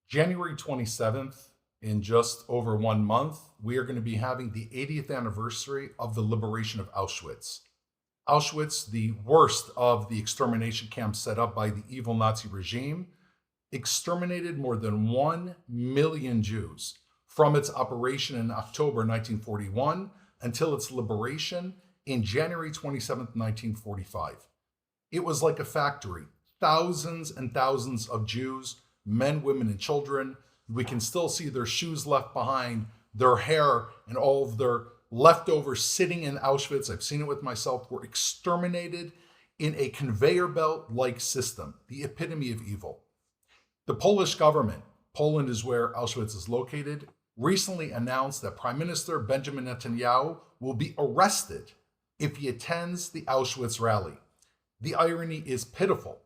January 27th, in just over 1 month, we are going to be having the 80th anniversary of the liberation of Auschwitz. Auschwitz, the worst of the extermination camps set up by the evil Nazi regime, exterminated more than 1 million Jews from its operation in October 1941 until its liberation in January 27th, 1945. It was like a factory. Thousands and thousands of Jews, men, women, and children. We can still see their shoes left behind, their hair, and all of their leftovers sitting in Auschwitz. I've seen it with myself. Were exterminated in a conveyor belt like system, the epitome of evil. The Polish government, Poland is where Auschwitz is located, recently announced that Prime Minister Benjamin Netanyahu will be arrested if he attends the Auschwitz rally. The irony is pitiful.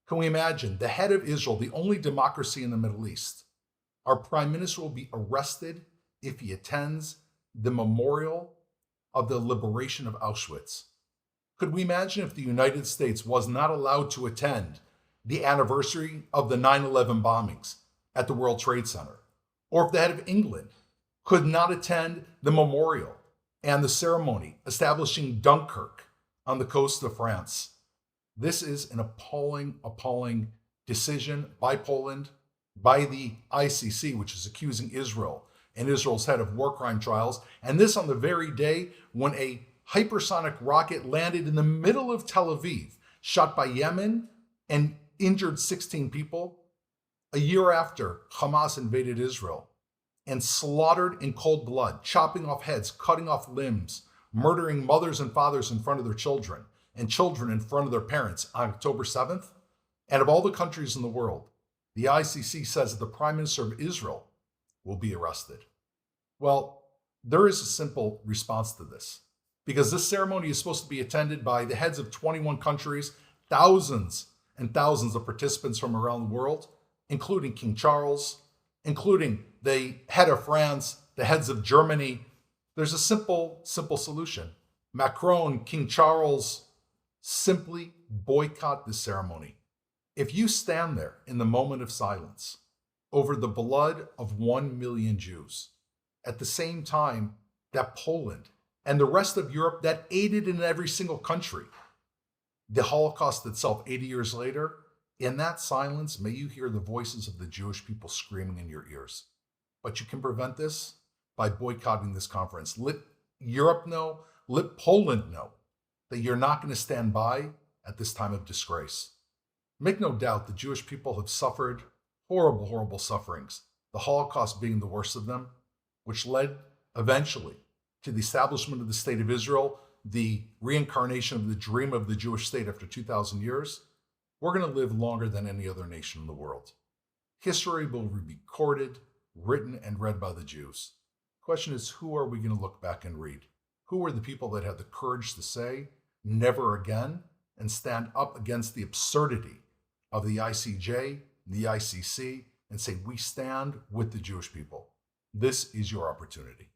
Can we imagine the head of Israel, the only democracy in the Middle East? Our prime minister will be arrested if he attends the memorial of the liberation of Auschwitz. Could we imagine if the United States was not allowed to attend the anniversary of the 9/11 bombings at the World Trade Center? Or if the head of England could not attend the memorial and the ceremony establishing Dunkirk on the coast of France? This is an appalling decision by Poland, by the ICC, which is accusing Israel and Israel's head of war crime trials. And this on the very day when a hypersonic rocket landed in the middle of Tel Aviv, shot by Yemen, and injured 16 people, a year after Hamas invaded Israel and slaughtered in cold blood, chopping off heads, cutting off limbs, murdering mothers and fathers in front of their children, and children in front of their parents on October 7th. And of all the countries in the world, the ICC says that the Prime Minister of Israel will be arrested. Well, there is a simple response to this, because this ceremony is supposed to be attended by the heads of 21 countries, thousands and thousands of participants from around the world, including King Charles, including the head of France, the heads of Germany. There's a simple solution. Macron, King Charles, simply boycott the ceremony. If you stand there in the moment of silence over the blood of 1 million Jews, at the same time that Poland and the rest of Europe that aided in every single country the Holocaust itself 80 years later, in that silence, may you hear the voices of the Jewish people screaming in your ears. But you can prevent this by boycotting this conference. Let Europe know, let Poland know that you're not going to stand by at this time of disgrace. Make no doubt the Jewish people have suffered horrible sufferings, the Holocaust being the worst of them, which led eventually to the establishment of the State of Israel, the reincarnation of the dream of the Jewish state after 2,000 years. We're going to live longer than any other nation in the world. History will be recorded, written, and read by the Jews. The question is, who are we going to look back and read? Who are the people that had the courage to say, never again, and stand up against the absurdity of the ICJ, the ICC, and say, we stand with the Jewish people? This is your opportunity.